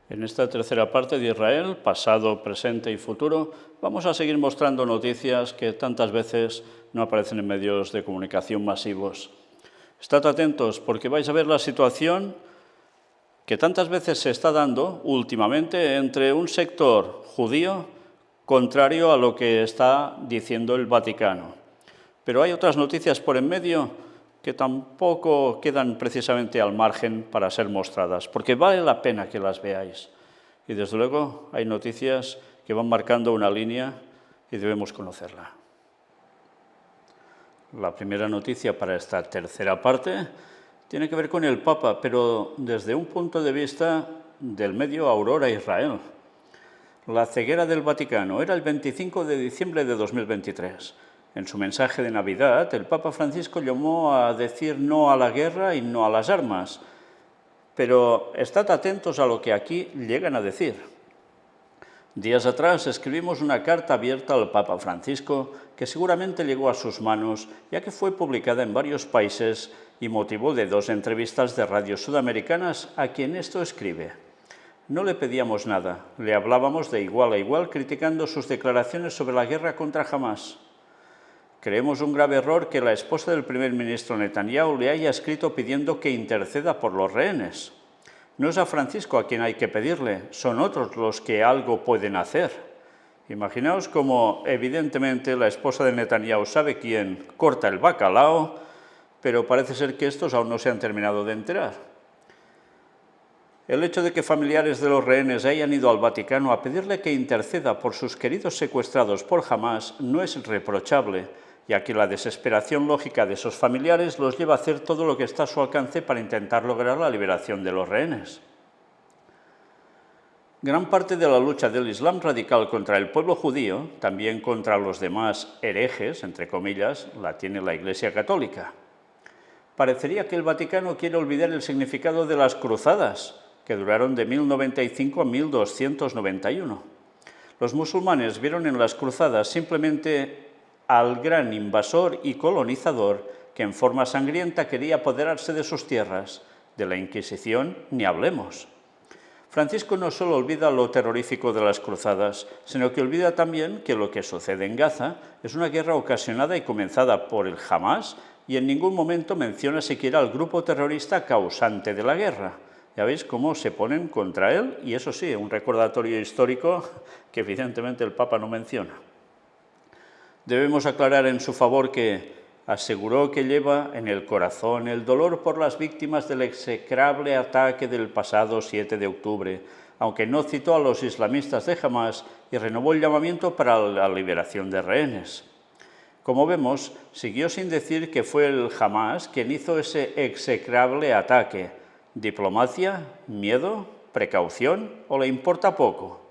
En esta tercera parte de Israel, pasado, presente y futuro, vamos a seguir mostrando noticias que tantas veces no aparecen en medios de comunicación masivos. Estad atentos porque vais a ver la situación que tantas veces se está dando últimamente entre un sector judío contrario a lo que está diciendo el Vaticano. Pero hay otras noticias por en medio que tampoco quedan precisamente al margen para ser mostradas, porque vale la pena que las veáis. Y desde luego hay noticias que van marcando una línea y debemos conocerla. La primera noticia para esta tercera parte tiene que ver con el Papa, pero desde un punto de vista del medio Aurora Israel. La ceguera del Vaticano era el 25 de diciembre de 2023. En su mensaje de Navidad, el Papa Francisco llamó a decir no a la guerra y no a las armas. Pero estad atentos a lo que aquí llegan a decir. Días atrás escribimos una carta abierta al Papa Francisco que seguramente llegó a sus manos, ya que fue publicada en varios países y motivo de 2 entrevistas de radios sudamericanas a quien esto escribe. No le pedíamos nada, le hablábamos de igual a igual criticando sus declaraciones sobre la guerra contra Hamás. Creemos un grave error que la esposa del primer ministro Netanyahu le haya escrito pidiendo que interceda por los rehenes. No es a Francisco a quien hay que pedirle, son otros los que algo pueden hacer. Imaginaos cómo evidentemente la esposa de Netanyahu sabe quién corta el bacalao, pero parece ser que estos aún no se han terminado de enterar. El hecho de que familiares de los rehenes hayan ido al Vaticano a pedirle que interceda por sus queridos secuestrados por Hamás no es reprochable, ya que la desesperación lógica de esos familiares los lleva a hacer todo lo que está a su alcance para intentar lograr la liberación de los rehenes. Gran parte de la lucha del Islam radical contra el pueblo judío, también contra los demás herejes, entre comillas, la tiene la Iglesia Católica. Parecería que el Vaticano quiere olvidar el significado de las cruzadas, que duraron de 1095 a 1291. Los musulmanes vieron en las cruzadas simplemente al gran invasor y colonizador que en forma sangrienta quería apoderarse de sus tierras. De la Inquisición ni hablemos. Francisco no solo olvida lo terrorífico de las cruzadas, sino que olvida también que lo que sucede en Gaza es una guerra ocasionada y comenzada por el Hamás y en ningún momento menciona siquiera al grupo terrorista causante de la guerra. Ya veis cómo se ponen contra él y eso sí, un recordatorio histórico que evidentemente el Papa no menciona. Debemos aclarar en su favor que aseguró que lleva en el corazón el dolor por las víctimas del execrable ataque del pasado 7 de octubre, aunque no citó a los islamistas de Hamás y renovó el llamamiento para la liberación de rehenes. Como vemos, siguió sin decir que fue el Hamás quien hizo ese execrable ataque. ¿Diplomacia? ¿Miedo? ¿Precaución? ¿O le importa poco?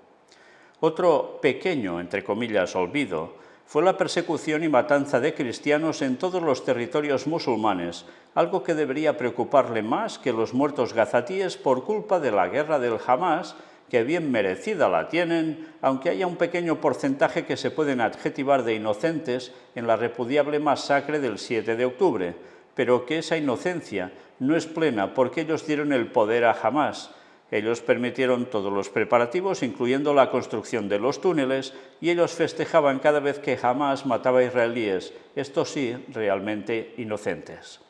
Otro pequeño, entre comillas, olvido fue la persecución y matanza de cristianos en todos los territorios musulmanes, algo que debería preocuparle más que los muertos gazatíes por culpa de la guerra del Hamás, que bien merecida la tienen, aunque haya un pequeño porcentaje que se pueden adjetivar de inocentes en la repudiable masacre del 7 de octubre, pero que esa inocencia no es plena porque ellos dieron el poder a Hamás. Ellos permitieron todos los preparativos, incluyendo la construcción de los túneles, y ellos festejaban cada vez que Hamás mataba a israelíes, estos sí, realmente inocentes.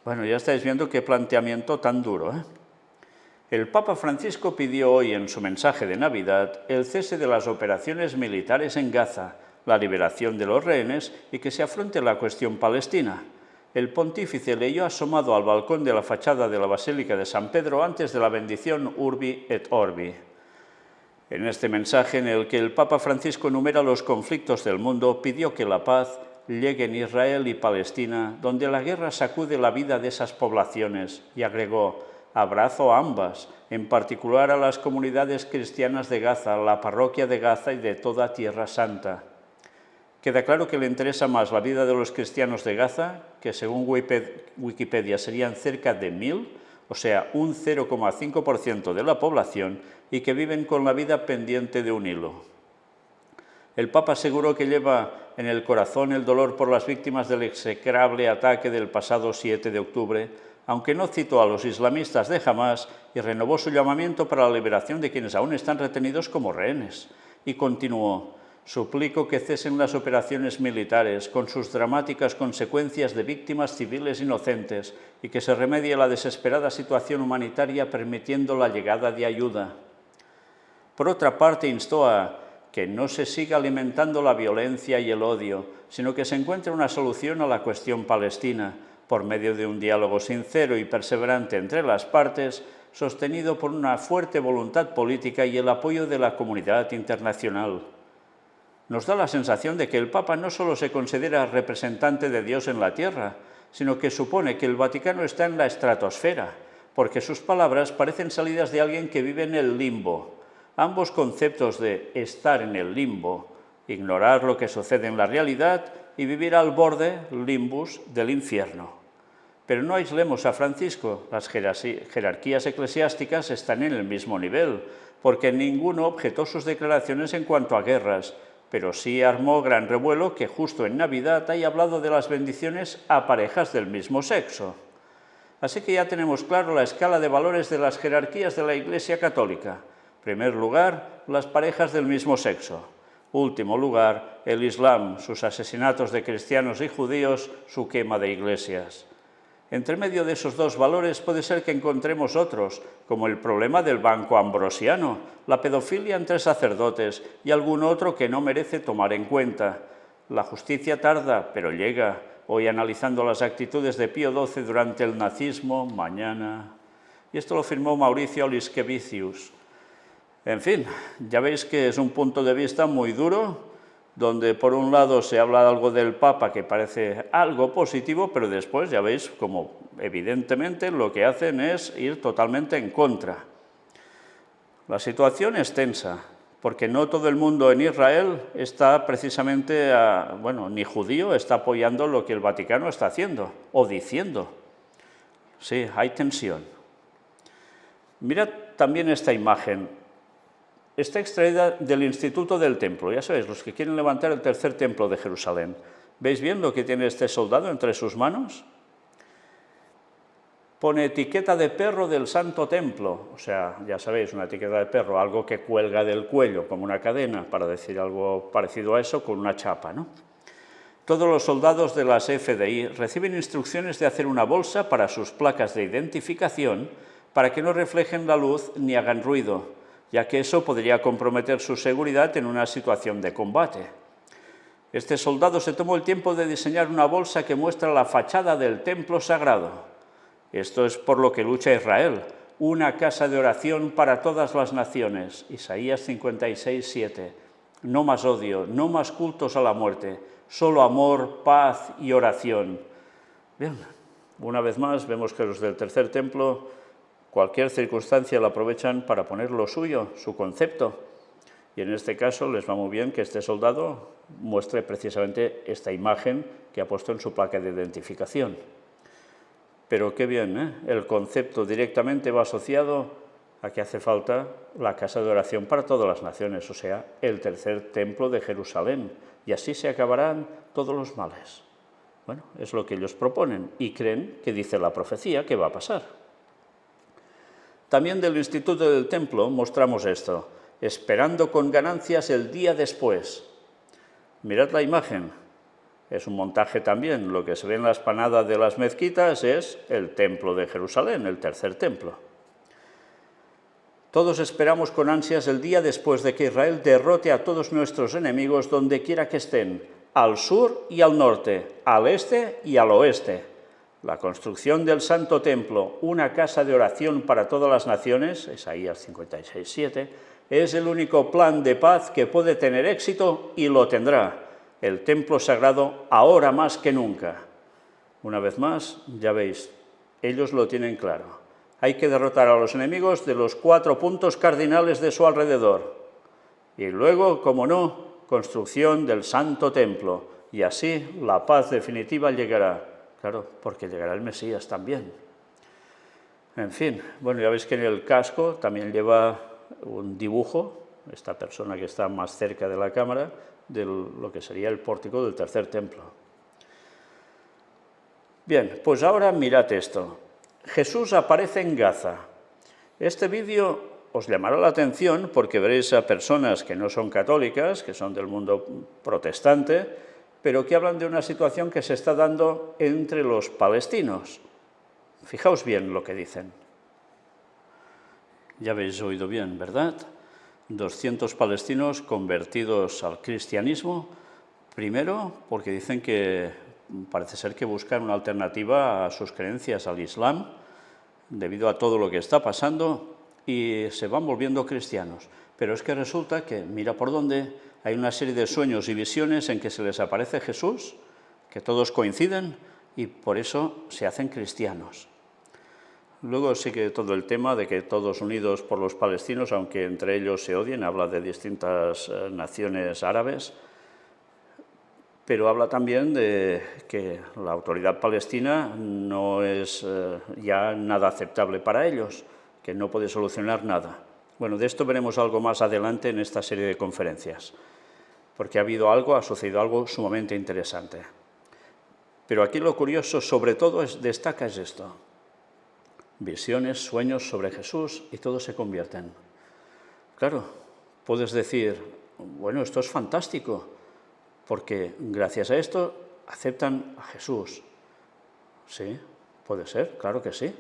Bueno, ya estáis viendo qué planteamiento tan duro, ¿eh? El Papa Francisco pidió hoy en su mensaje de Navidad el cese de las operaciones militares en Gaza, la liberación de los rehenes y que se afronte la cuestión palestina. El pontífice leyó asomado al balcón de la fachada de la Basílica de San Pedro antes de la bendición Urbi et Orbi. En este mensaje, en el que el Papa Francisco enumera los conflictos del mundo, pidió que la paz llegue en Israel y Palestina, donde la guerra sacude la vida de esas poblaciones, y agregó: abrazo a ambas, en particular a las comunidades cristianas de Gaza, la parroquia de Gaza y de toda Tierra Santa. Queda claro que le interesa más la vida de los cristianos de Gaza, que según Wikipedia serían cerca de 1000, o sea, un 0,5% de la población, y que viven con la vida pendiente de un hilo. El Papa aseguró que lleva en el corazón el dolor por las víctimas del execrable ataque del pasado 7 de octubre, aunque no citó a los islamistas de Hamás y renovó su llamamiento para la liberación de quienes aún están retenidos como rehenes. Y continuó: suplico que cesen las operaciones militares con sus dramáticas consecuencias de víctimas civiles inocentes y que se remedie la desesperada situación humanitaria permitiendo la llegada de ayuda. Por otra parte, instó a que no se siga alimentando la violencia y el odio, sino que se encuentre una solución a la cuestión palestina, por medio de un diálogo sincero y perseverante entre las partes, sostenido por una fuerte voluntad política y el apoyo de la comunidad internacional. Nos da la sensación de que el Papa no solo se considera representante de Dios en la tierra, sino que supone que el Vaticano está en la estratosfera, porque sus palabras parecen salidas de alguien que vive en el limbo. Ambos conceptos de estar en el limbo, ignorar lo que sucede en la realidad, y vivir al borde, limbus, del infierno. Pero no aislemos a Francisco, las jerarquías eclesiásticas están en el mismo nivel, porque ninguno objetó sus declaraciones en cuanto a guerras, pero sí armó gran revuelo que justo en Navidad haya hablado de las bendiciones a parejas del mismo sexo. Así que ya tenemos claro la escala de valores de las jerarquías de la Iglesia Católica. En primer lugar, las parejas del mismo sexo. Último lugar, el Islam, sus asesinatos de cristianos y judíos, su quema de iglesias. Entre medio de esos dos valores puede ser que encontremos otros, como el problema del banco ambrosiano, la pedofilia entre sacerdotes y algún otro que no merece tomar en cuenta. La justicia tarda, pero llega. Hoy analizando las actitudes de Pío XII durante el nazismo, mañana. Y esto lo firmó Mauricio Liskevicius. En fin, ya veis que es un punto de vista muy duro, donde por un lado se habla algo del Papa que parece algo positivo, pero después ya veis como evidentemente lo que hacen es ir totalmente en contra. La situación es tensa, porque no todo el mundo en Israel está precisamente, ni judío, está apoyando lo que el Vaticano está haciendo o diciendo. Sí, hay tensión. Mirad también esta imagen. Está extraída del Instituto del Templo, ya sabéis, los que quieren levantar el tercer templo de Jerusalén. ¿Veis bien lo que tiene este soldado entre sus manos? Pone etiqueta de perro del Santo Templo, o sea, ya sabéis, una etiqueta de perro, algo que cuelga del cuello, como una cadena, para decir algo parecido a eso, con una chapa, ¿no? Todos los soldados de las FDI reciben instrucciones de hacer una bolsa para sus placas de identificación para que no reflejen la luz ni hagan ruido, ya que eso podría comprometer su seguridad en una situación de combate. Este soldado se tomó el tiempo de diseñar una bolsa que muestra la fachada del templo sagrado. Esto es por lo que lucha Israel, una casa de oración para todas las naciones. Isaías 56:7. No más odio, no más cultos a la muerte, solo amor, paz y oración. Bien, una vez más vemos que los del tercer templo cualquier circunstancia la aprovechan para poner lo suyo, su concepto. Y en este caso les va muy bien que este soldado muestre precisamente esta imagen que ha puesto en su placa de identificación. Pero qué bien, ¿eh? El concepto directamente va asociado a que hace falta la casa de oración para todas las naciones, o sea, el tercer templo de Jerusalén. Y así se acabarán todos los males. Bueno, es lo que ellos proponen y creen que dice la profecía que va a pasar. También del Instituto del Templo mostramos esto, esperando con ganancias el día después. Mirad la imagen, es un montaje también, lo que se ve en la explanada de las mezquitas es el Templo de Jerusalén, el tercer templo. Todos esperamos con ansias el día después de que Israel derrote a todos nuestros enemigos donde quiera que estén, al sur y al norte, al este y al oeste. La construcción del Santo Templo, una casa de oración para todas las naciones, Isaías 56:7, es el único plan de paz que puede tener éxito y lo tendrá. El templo sagrado ahora más que nunca. Una vez más, ya veis, ellos lo tienen claro. Hay que derrotar a los enemigos de los 4 puntos cardinales de su alrededor. Y luego, como no, construcción del Santo Templo. Y así la paz definitiva llegará. Claro, porque llegará el Mesías también. En fin, bueno, ya veis que en el casco también lleva un dibujo, esta persona que está más cerca de la cámara, de lo que sería el pórtico del tercer templo. Bien, pues ahora mirad esto. Jesús aparece en Gaza. Este vídeo os llamará la atención porque veréis a personas que no son católicas, que son del mundo protestante, pero que hablan de una situación que se está dando entre los palestinos. Fijaos bien lo que dicen. Ya habéis oído bien, ¿verdad? 200 palestinos convertidos al cristianismo, primero porque dicen que parece ser que buscan una alternativa a sus creencias al Islam, debido a todo lo que está pasando, y se van volviendo cristianos. Pero es que resulta que, mira por dónde, hay una serie de sueños y visiones en que se les aparece Jesús, que todos coinciden, y por eso se hacen cristianos. Luego sigue todo el tema de que todos unidos por los palestinos, aunque entre ellos se odien, habla de distintas naciones árabes, pero habla también de que la autoridad palestina no es ya nada aceptable para ellos, que no puede solucionar nada. Bueno, de esto veremos algo más adelante en esta serie de conferencias, porque ha sucedido algo sumamente interesante. Pero aquí lo curioso, sobre todo, destaca esto. Visiones, sueños sobre Jesús y todos se convierten. Claro, puedes decir, bueno, esto es fantástico, porque gracias a esto aceptan a Jesús. Sí, puede ser, claro que sí.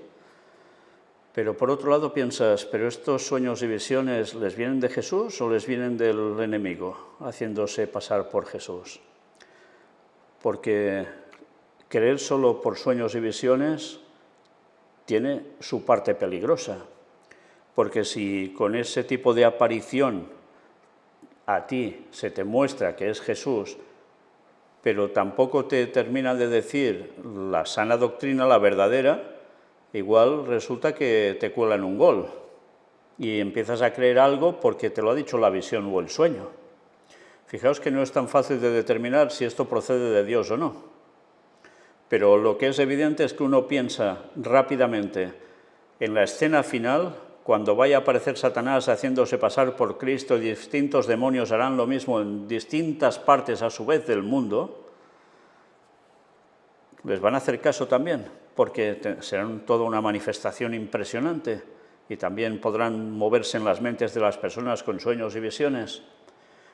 Pero por otro lado piensas, ¿pero estos sueños y visiones les vienen de Jesús o les vienen del enemigo, haciéndose pasar por Jesús? Porque creer solo por sueños y visiones tiene su parte peligrosa, porque si con ese tipo de aparición a ti se te muestra que es Jesús, pero tampoco te termina de decir la sana doctrina, la verdadera, igual resulta que te cuelan un gol y empiezas a creer algo porque te lo ha dicho la visión o el sueño. Fijaos que no es tan fácil de determinar si esto procede de Dios o no. Pero lo que es evidente es que uno piensa rápidamente en la escena final, cuando vaya a aparecer Satanás haciéndose pasar por Cristo, y distintos demonios harán lo mismo en distintas partes a su vez del mundo, les van a hacer caso también, porque serán toda una manifestación impresionante y también podrán moverse en las mentes de las personas con sueños y visiones.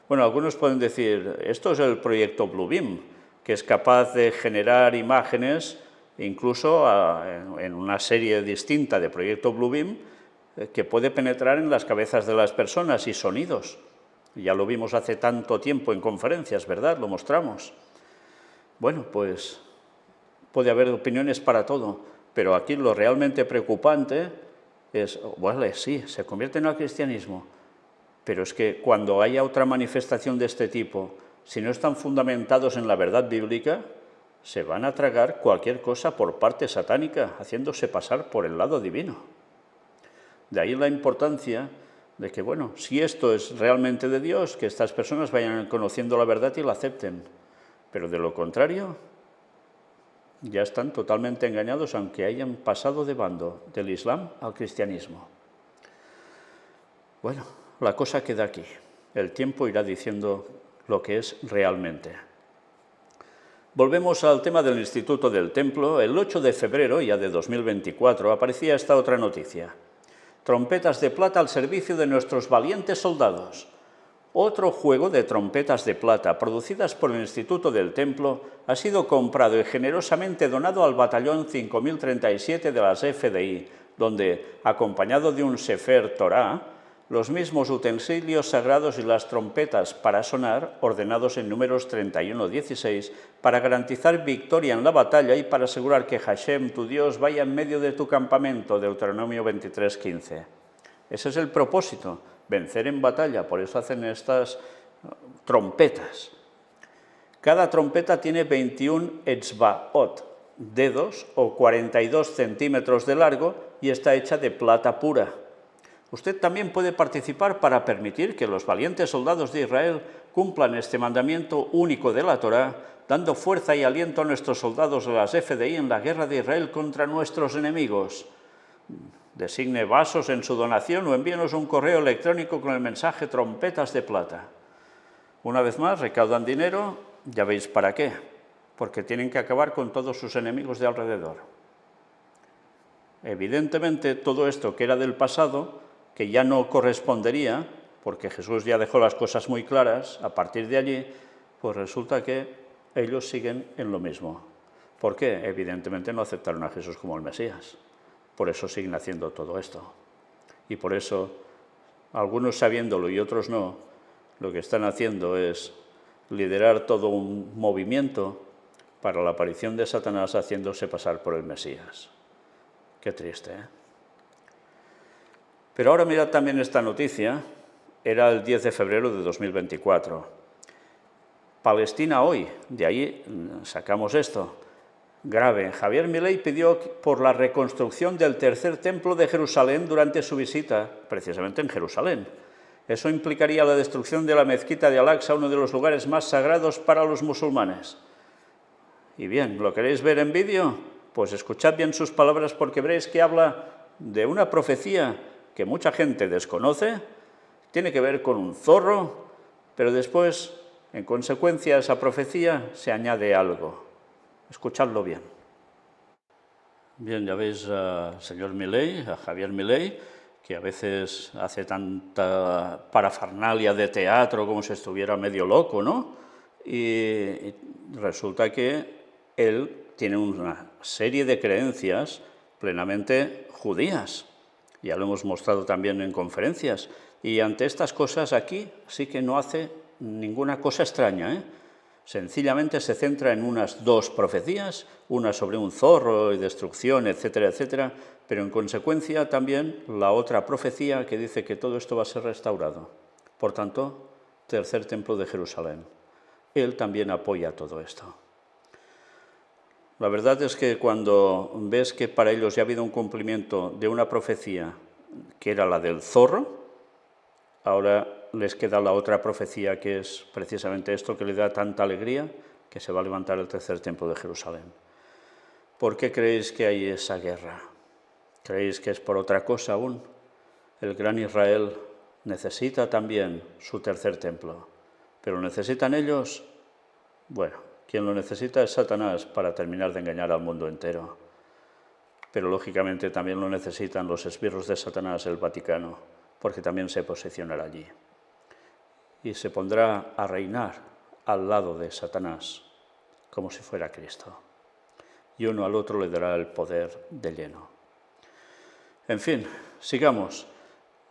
Bueno, algunos pueden decir, esto es el proyecto Bluebeam, que es capaz de generar imágenes, incluso en una serie distinta de proyecto Bluebeam, que puede penetrar en las cabezas de las personas y sonidos. Ya lo vimos hace tanto tiempo en conferencias, ¿verdad? Lo mostramos. Bueno, pues puede haber opiniones para todo, pero aquí lo realmente preocupante es, bueno, sí, se convierten al cristianismo, pero es que cuando haya otra manifestación de este tipo, si no están fundamentados en la verdad bíblica, se van a tragar cualquier cosa por parte satánica, haciéndose pasar por el lado divino. De ahí la importancia de que, bueno, si esto es realmente de Dios, que estas personas vayan conociendo la verdad y la acepten. Pero de lo contrario, ya están totalmente engañados, aunque hayan pasado de bando del Islam al cristianismo. Bueno, la cosa queda aquí. El tiempo irá diciendo lo que es realmente. Volvemos al tema del Instituto del Templo. El 8 de febrero, ya de 2024, aparecía esta otra noticia. Trompetas de plata al servicio de nuestros valientes soldados. Otro juego de trompetas de plata producidas por el Instituto del Templo ha sido comprado y generosamente donado al batallón 5037 de las FDI, donde, acompañado de un Sefer Torah, los mismos utensilios sagrados y las trompetas para sonar, ordenados en números 31-16, para garantizar victoria en la batalla y para asegurar que Hashem, tu Dios, vaya en medio de tu campamento, Deuteronomio 23:15. Ese es el propósito, vencer en batalla, por eso hacen estas trompetas. Cada trompeta tiene 21 etzbaot, dedos, o 42 centímetros de largo, y está hecha de plata pura. Usted también puede participar para permitir que los valientes soldados de Israel cumplan este mandamiento único de la Torá, dando fuerza y aliento a nuestros soldados de las FDI en la guerra de Israel contra nuestros enemigos. Designe vasos en su donación o envíenos un correo electrónico con el mensaje trompetas de plata. Una vez más, recaudan dinero, ya veis para qué, porque tienen que acabar con todos sus enemigos de alrededor. evidentemente todo esto que era del pasado, que ya no correspondería, porque Jesús ya dejó las cosas muy claras, a partir de allí, pues resulta que ellos siguen en lo mismo. ¿Por qué? Evidentemente no aceptaron a Jesús como el Mesías. Por eso siguen haciendo todo esto. Y por eso, algunos sabiéndolo y otros no, lo que están haciendo es liderar todo un movimiento para la aparición de Satanás haciéndose pasar por el Mesías. Qué triste, ¿eh? Pero ahora mirad también esta noticia, era el 10 de febrero de 2024. Palestina hoy, de ahí sacamos esto. Grave, Javier Milei pidió por la reconstrucción del tercer templo de Jerusalén durante su visita, precisamente en Jerusalén. Eso implicaría la destrucción de la mezquita de Al-Aqsa, uno de los lugares más sagrados para los musulmanes. Y bien, ¿lo queréis ver en vídeo? Pues escuchad bien sus palabras porque veréis que habla de una profecía que mucha gente desconoce, tiene que ver con un zorro, pero después, en consecuencia a esa profecía, se añade algo. Escuchadlo bien. Bien, ya veis al señor Milei, a Javier Milei, que a veces hace tanta parafernalia de teatro como si estuviera medio loco, ¿no? Y resulta que él tiene una serie de creencias plenamente judías. Ya lo hemos mostrado también en conferencias. Y ante estas cosas aquí sí que no hace ninguna cosa extraña, ¿eh? Sencillamente se centra en unas dos profecías, una sobre un zorro y destrucción, etcétera, etcétera, pero en consecuencia también la otra profecía que dice que todo esto va a ser restaurado. Por tanto, tercer templo de Jerusalén. Él también apoya todo esto. La verdad es que cuando ves que para ellos ya ha habido un cumplimiento de una profecía que era la del zorro, ahora les queda la otra profecía que es precisamente esto que le da tanta alegría, que se va a levantar el tercer templo de Jerusalén. ¿Por qué creéis que hay esa guerra? ¿Creéis que es por otra cosa aún? El gran Israel necesita también su tercer templo, pero ¿necesitan ellos? Bueno, quien lo necesita es Satanás para terminar de engañar al mundo entero. Pero lógicamente también lo necesitan los esbirros de Satanás, el Vaticano, porque también se posicionará allí. Y se pondrá a reinar al lado de Satanás, como si fuera Cristo. Y uno al otro le dará el poder de lleno. En fin, sigamos.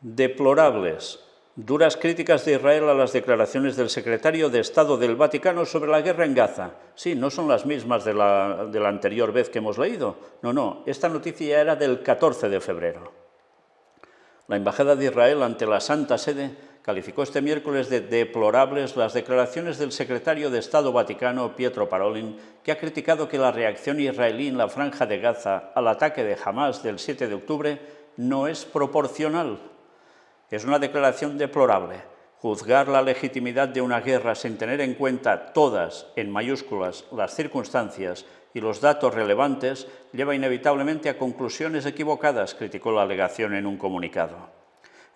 Deplorables. Duras críticas de Israel a las declaraciones del secretario de Estado del Vaticano sobre la guerra en Gaza. Sí, no son las mismas de la anterior vez que hemos leído. No, esta noticia era del 14 de febrero. La Embajada de Israel ante la Santa Sede calificó este miércoles de deplorables las declaraciones del secretario de Estado Vaticano, Pietro Parolin, que ha criticado que la reacción israelí en la Franja de Gaza al ataque de Hamás del 7 de octubre no es proporcional. Es una declaración deplorable. Juzgar la legitimidad de una guerra sin tener en cuenta todas, en mayúsculas, las circunstancias y los datos relevantes lleva inevitablemente a conclusiones equivocadas, criticó la alegación en un comunicado.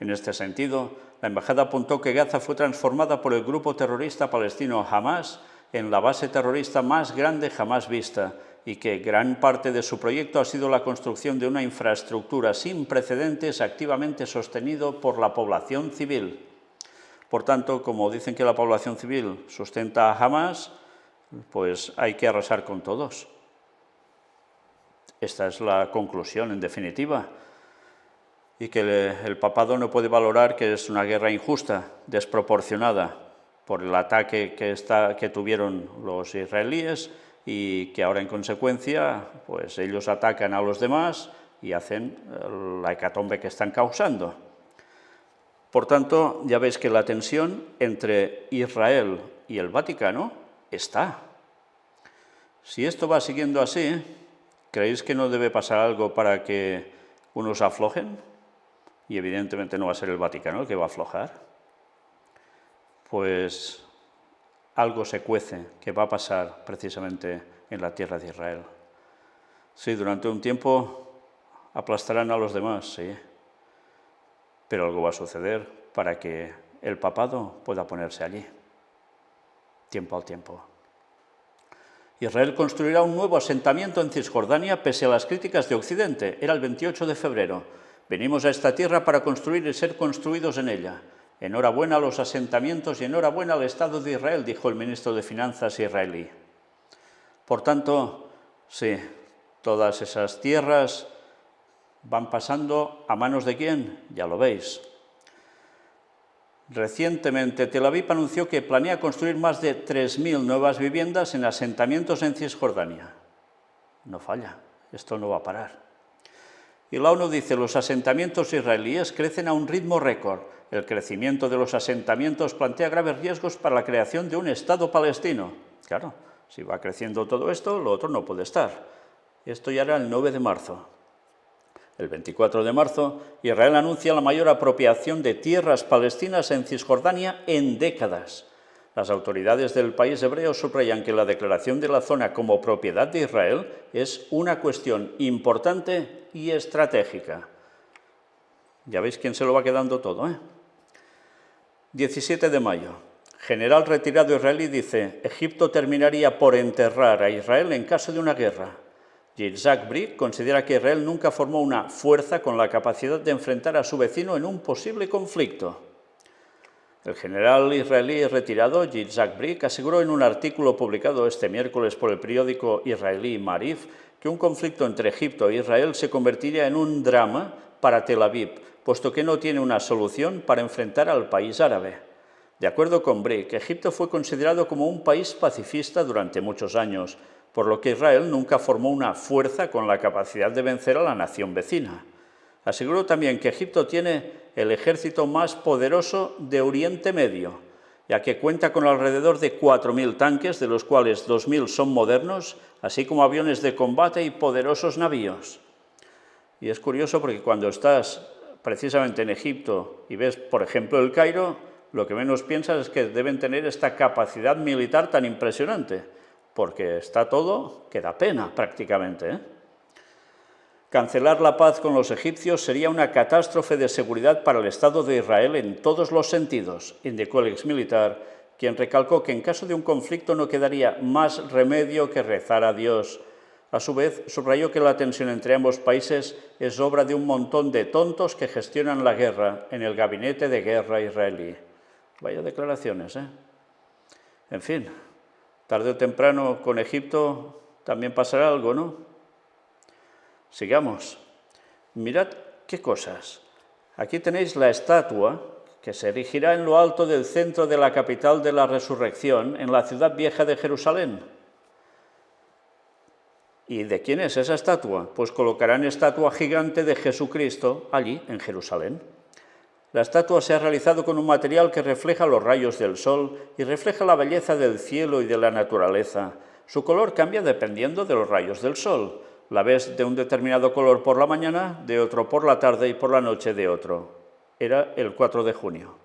En este sentido, la embajada apuntó que Gaza fue transformada por el grupo terrorista palestino Hamás en la base terrorista más grande jamás vista y que gran parte de su proyecto ha sido la construcción de una infraestructura sin precedentes activamente sostenido por la población civil. Por tanto, como dicen que la población civil sustenta a Hamás, pues hay que arrasar con todos. Esta es la conclusión, en definitiva. Y que el papado no puede valorar que es una guerra injusta, desproporcionada, por el ataque que tuvieron los israelíes y que ahora en consecuencia pues ellos atacan a los demás y hacen la hecatombe que están causando. Por tanto, ya veis que la tensión entre Israel y el Vaticano está. Si esto va siguiendo así, ¿creéis que no debe pasar algo para que unos aflojen? Y evidentemente no va a ser el Vaticano el que va a aflojar. Pues algo se cuece que va a pasar precisamente en la tierra de Israel. Sí, durante un tiempo aplastarán a los demás, sí, pero algo va a suceder para que el papado pueda ponerse allí, tiempo al tiempo. Israel construirá un nuevo asentamiento en Cisjordania pese a las críticas de Occidente. Era el 28 de febrero. Venimos a esta tierra para construir y ser construidos en ella. Enhorabuena a los asentamientos y enhorabuena al Estado de Israel, dijo el ministro de Finanzas israelí. Por tanto, sí, todas esas tierras van pasando a manos de ¿quién? Ya lo veis. Recientemente, Tel Aviv anunció que planea construir más de 3.000 nuevas viviendas en asentamientos en Cisjordania. No falla, esto no va a parar. Y la ONU dice, los asentamientos israelíes crecen a un ritmo récord. El crecimiento de los asentamientos plantea graves riesgos para la creación de un Estado palestino. Claro, si va creciendo todo esto, lo otro no puede estar. Esto ya era el 9 de marzo. El 24 de marzo, Israel anuncia la mayor apropiación de tierras palestinas en Cisjordania en décadas. Las autoridades del país hebreo subrayan que la declaración de la zona como propiedad de Israel es una cuestión importante y estratégica. Ya veis quién se lo va quedando todo, ¿eh? 17 de mayo. General retirado israelí dice, Egipto terminaría por enterrar a Israel en caso de una guerra. Yitzhak Brik considera que Israel nunca formó una fuerza con la capacidad de enfrentar a su vecino en un posible conflicto. El general israelí retirado, Yitzhak Brik, aseguró en un artículo publicado este miércoles por el periódico israelí Maariv que un conflicto entre Egipto e Israel se convertiría en un drama para Tel Aviv, puesto que no tiene una solución para enfrentar al país árabe. De acuerdo con Brik, Egipto fue considerado como un país pacifista durante muchos años, por lo que Israel nunca formó una fuerza con la capacidad de vencer a la nación vecina. Aseguró también que Egipto tiene el ejército más poderoso de Oriente Medio, ya que cuenta con alrededor de 4.000 tanques, de los cuales 2.000 son modernos, así como aviones de combate y poderosos navíos. Y es curioso porque cuando estás precisamente en Egipto y ves, por ejemplo, el Cairo, lo que menos piensas es que deben tener esta capacidad militar tan impresionante, porque está todo que da pena prácticamente, ¿eh? Cancelar la paz con los egipcios sería una catástrofe de seguridad para el Estado de Israel en todos los sentidos, indicó el exmilitar, quien recalcó que en caso de un conflicto no quedaría más remedio que rezar a Dios. A su vez, subrayó que la tensión entre ambos países es obra de un montón de tontos que gestionan la guerra en el gabinete de guerra israelí. Vaya declaraciones, ¿eh? En fin, tarde o temprano con Egipto también pasará algo, ¿no? Sigamos. Mirad qué cosas. Aquí tenéis la estatua que se erigirá en lo alto del centro de la capital de la resurrección, en la ciudad vieja de Jerusalén. ¿Y de quién es esa estatua? Pues colocarán estatua gigante de Jesucristo allí, en Jerusalén. La estatua se ha realizado con un material que refleja los rayos del sol y refleja la belleza del cielo y de la naturaleza. Su color cambia dependiendo de los rayos del sol. La ves de un determinado color por la mañana, de otro por la tarde y por la noche de otro. Era el 4 de junio.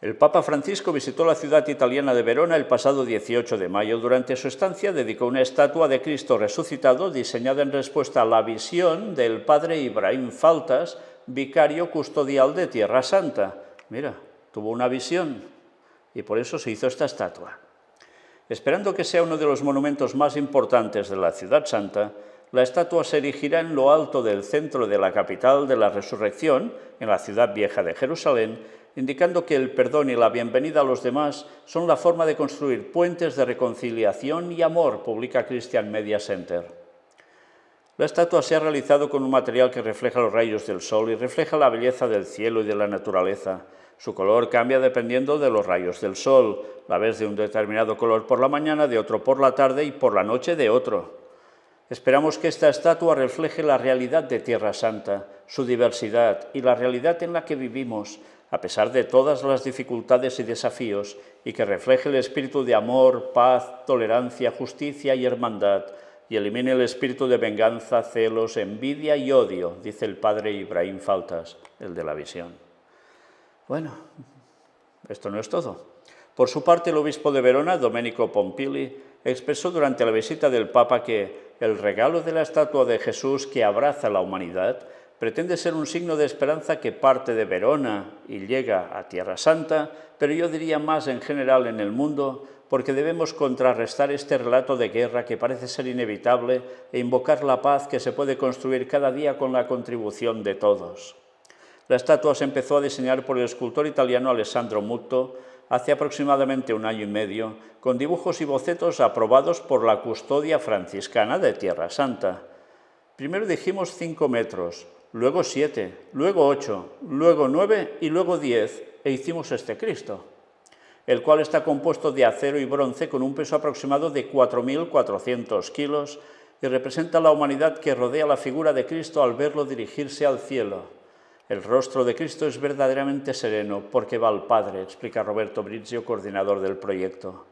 El Papa Francisco visitó la ciudad italiana de Verona el pasado 18 de mayo. Durante su estancia dedicó una estatua de Cristo resucitado diseñada en respuesta a la visión del padre Ibrahim Faltas, vicario custodial de Tierra Santa. Mira, tuvo una visión y por eso se hizo esta estatua. Esperando que sea uno de los monumentos más importantes de la Ciudad Santa, la estatua se erigirá en lo alto del centro de la capital de la resurrección, en la ciudad vieja de Jerusalén, indicando que el perdón y la bienvenida a los demás son la forma de construir puentes de reconciliación y amor, publica Christian Media Center. La estatua se ha realizado con un material que refleja los rayos del sol y refleja la belleza del cielo y de la naturaleza. Su color cambia dependiendo de los rayos del sol. La ves de un determinado color por la mañana, de otro por la tarde y por la noche de otro. Esperamos que esta estatua refleje la realidad de Tierra Santa, su diversidad y la realidad en la que vivimos, a pesar de todas las dificultades y desafíos, y que refleje el espíritu de amor, paz, tolerancia, justicia y hermandad, y elimine el espíritu de venganza, celos, envidia y odio, dice el padre Ibrahim Faltas, el de la visión. Bueno, esto no es todo. Por su parte, el obispo de Verona, Domenico Pompili, expresó durante la visita del Papa que el regalo de la estatua de Jesús que abraza la humanidad pretende ser un signo de esperanza que parte de Verona y llega a Tierra Santa, pero yo diría más en general en el mundo, porque debemos contrarrestar este relato de guerra que parece ser inevitable e invocar la paz que se puede construir cada día con la contribución de todos. La estatua se empezó a diseñar por el escultor italiano Alessandro Mutto hace aproximadamente 1 año y medio, con dibujos y bocetos aprobados por la Custodia Franciscana de Tierra Santa. Primero dijimos 5 metros, luego 7, luego 8, luego 9 y luego 10, e hicimos este Cristo, el cual está compuesto de acero y bronce con un peso aproximado de 4.400 kilos y representa la humanidad que rodea la figura de Cristo al verlo dirigirse al cielo. El rostro de Cristo es verdaderamente sereno porque va al Padre, explica Roberto Brizio, coordinador del proyecto.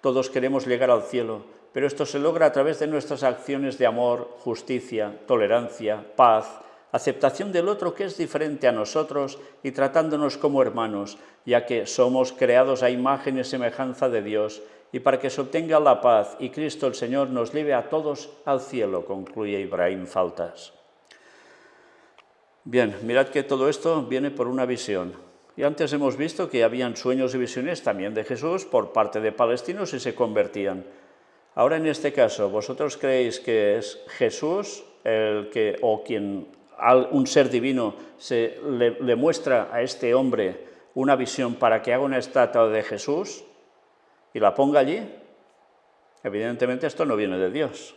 Todos queremos llegar al cielo, pero esto se logra a través de nuestras acciones de amor, justicia, tolerancia, paz, aceptación del otro que es diferente a nosotros y tratándonos como hermanos, ya que somos creados a imagen y semejanza de Dios, y para que se obtenga la paz y Cristo el Señor nos lleve a todos al cielo, concluye Ibrahim Faltas. Bien, mirad que todo esto viene por una visión. Y antes hemos visto que habían sueños y visiones también de Jesús por parte de palestinos y se convertían. Ahora en este caso, ¿vosotros creéis que es Jesús un ser divino le muestra a este hombre una visión para que haga una estatua de Jesús y la ponga allí? Evidentemente esto no viene de Dios.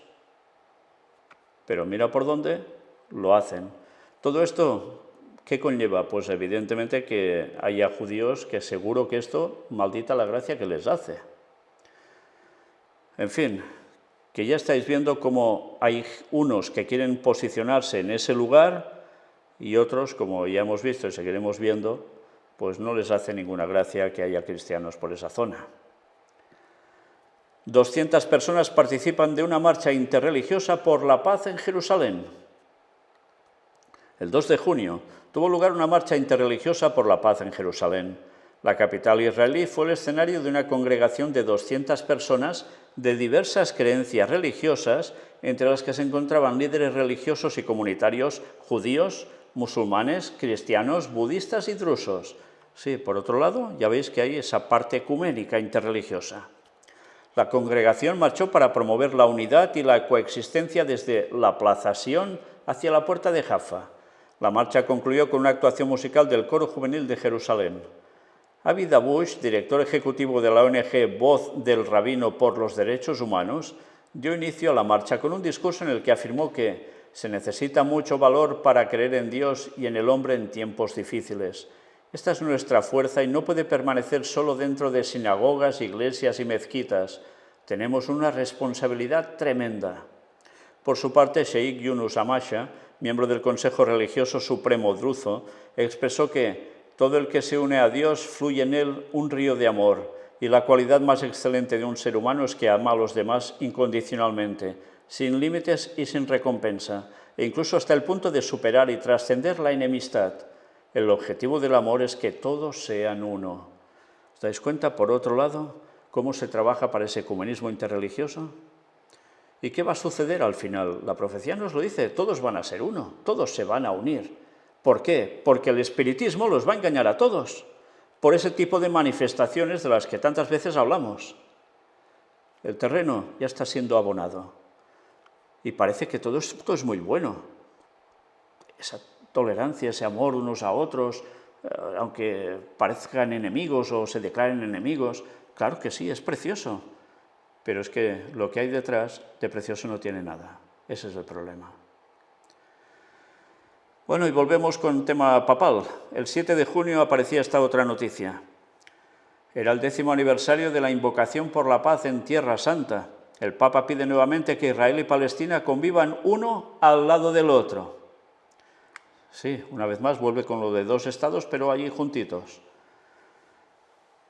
Pero mira por dónde lo hacen. Todo esto, ¿qué conlleva? Pues evidentemente que haya judíos que seguro que esto maldita la gracia que les hace. En fin, que ya estáis viendo cómo hay unos que quieren posicionarse en ese lugar y otros, como ya hemos visto y seguiremos viendo, pues no les hace ninguna gracia que haya cristianos por esa zona. 200 personas participan de una marcha interreligiosa por la paz en Jerusalén. El 2 de junio tuvo lugar una marcha interreligiosa por la paz en Jerusalén. La capital israelí fue el escenario de una congregación de 200 personas de diversas creencias religiosas, entre las que se encontraban líderes religiosos y comunitarios judíos, musulmanes, cristianos, budistas y drusos. Sí, por otro lado, ya veis que hay esa parte ecuménica interreligiosa. La congregación marchó para promover la unidad y la coexistencia desde la Plaza Sion hacia la puerta de Jaffa. La marcha concluyó con una actuación musical del Coro Juvenil de Jerusalén. Avi Dabush, director ejecutivo de la ONG Voz del Rabino por los Derechos Humanos, dio inicio a la marcha con un discurso en el que afirmó que se necesita mucho valor para creer en Dios y en el hombre en tiempos difíciles. Esta es nuestra fuerza y no puede permanecer solo dentro de sinagogas, iglesias y mezquitas. Tenemos una responsabilidad tremenda. Por su parte, Sheikh Yunus Amasha, miembro del Consejo Religioso Supremo druzo, expresó que todo el que se une a Dios fluye en él un río de amor, y la cualidad más excelente de un ser humano es que ama a los demás incondicionalmente, sin límites y sin recompensa, e incluso hasta el punto de superar y trascender la enemistad. El objetivo del amor es que todos sean uno. ¿Os dais cuenta, por otro lado, cómo se trabaja para ese ecumenismo interreligioso? ¿Y qué va a suceder al final? La profecía nos lo dice, todos van a ser uno, todos se van a unir. ¿Por qué? Porque el espiritismo los va a engañar a todos, por ese tipo de manifestaciones de las que tantas veces hablamos. El terreno ya está siendo abonado y parece que todo esto es muy bueno. Esa tolerancia, ese amor unos a otros, aunque parezcan enemigos o se declaren enemigos, claro que sí, es precioso. Pero es que lo que hay detrás de precioso no tiene nada. Ese es el problema. Bueno, y volvemos con el tema papal. El 7 de junio aparecía esta otra noticia. Era el 10º aniversario de la invocación por la paz en Tierra Santa. El Papa pide nuevamente que Israel y Palestina convivan uno al lado del otro. Sí, una vez más vuelve con lo de 2 estados, pero allí juntitos.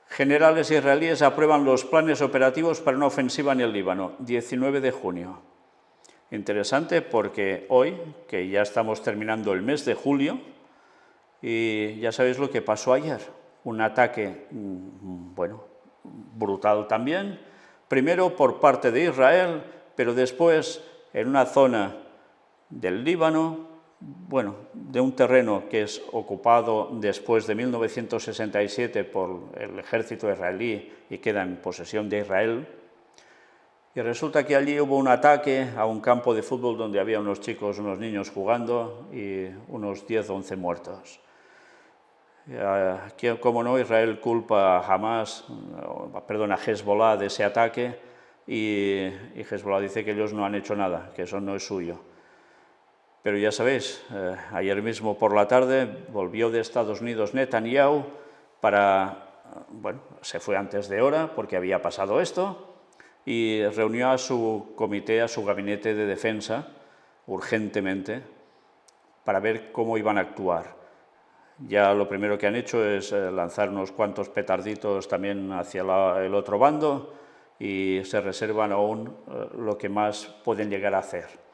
Generales israelíes aprueban los planes operativos para una ofensiva en el Líbano, 19 de junio. Interesante porque hoy, que ya estamos terminando el mes de julio, y ya sabéis lo que pasó ayer, un ataque, brutal también, primero por parte de Israel, pero después en una zona del Líbano, bueno, de un terreno que es ocupado después de 1967 por el ejército israelí y queda en posesión de Israel. Y resulta que allí hubo un ataque a un campo de fútbol donde había unos chicos, unos niños jugando y unos 10 o 11 muertos. Aquí, como no, Israel culpa a Hamas, perdón, a Hezbollah de ese ataque y Hezbollah dice que ellos no han hecho nada, que eso no es suyo. Pero ya sabéis, ayer mismo por la tarde volvió de Estados Unidos Netanyahu bueno, se fue antes de hora porque había pasado esto y reunió a su comité, a su gabinete de defensa, urgentemente, para ver cómo iban a actuar. Ya lo primero que han hecho es lanzar unos cuantos petarditos también hacia el otro bando y se reservan aún lo que más pueden llegar a hacer.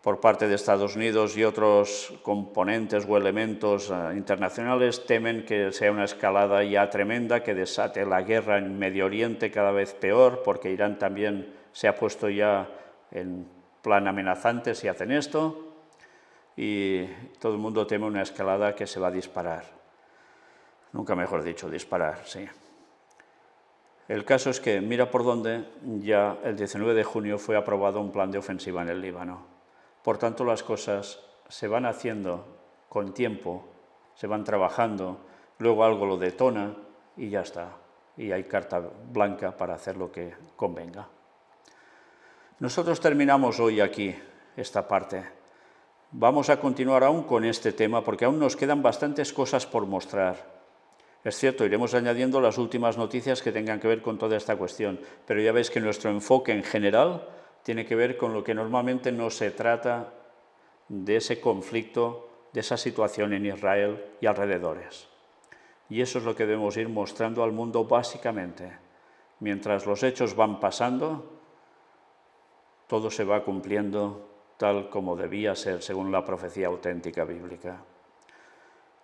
Por parte de Estados Unidos y otros componentes o elementos internacionales temen que sea una escalada ya tremenda, que desate la guerra en Medio Oriente cada vez peor, porque Irán también se ha puesto ya en plan amenazante si hacen esto. Y todo el mundo teme una escalada que se va a disparar. Nunca mejor dicho, disparar, sí. El caso es que, mira por dónde, ya el 19 de junio fue aprobado un plan de ofensiva en el Líbano. Por tanto, las cosas se van haciendo con tiempo, se van trabajando, luego algo lo detona y ya está. Y hay carta blanca para hacer lo que convenga. Nosotros terminamos hoy aquí esta parte. Vamos a continuar aún con este tema porque aún nos quedan bastantes cosas por mostrar. Es cierto, iremos añadiendo las últimas noticias que tengan que ver con toda esta cuestión, pero ya veis que nuestro enfoque en general tiene que ver con lo que normalmente no se trata de ese conflicto, de esa situación en Israel y alrededores. Y eso es lo que debemos ir mostrando al mundo básicamente. Mientras los hechos van pasando, todo se va cumpliendo tal como debía ser según la profecía auténtica bíblica.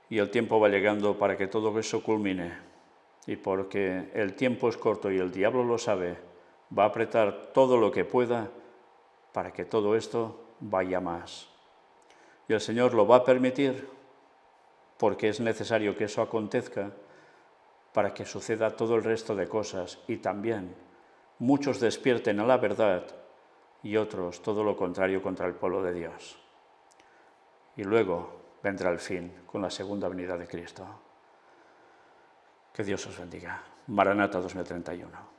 Y el tiempo va llegando para que todo eso culmine. Y porque el tiempo es corto y el diablo lo sabe, va a apretar todo lo que pueda para que todo esto vaya más. Y el Señor lo va a permitir porque es necesario que eso acontezca para que suceda todo el resto de cosas y también muchos despierten a la verdad y otros todo lo contrario contra el pueblo de Dios. Y luego vendrá el fin con la segunda venida de Cristo. Que Dios os bendiga. Maranata 2031.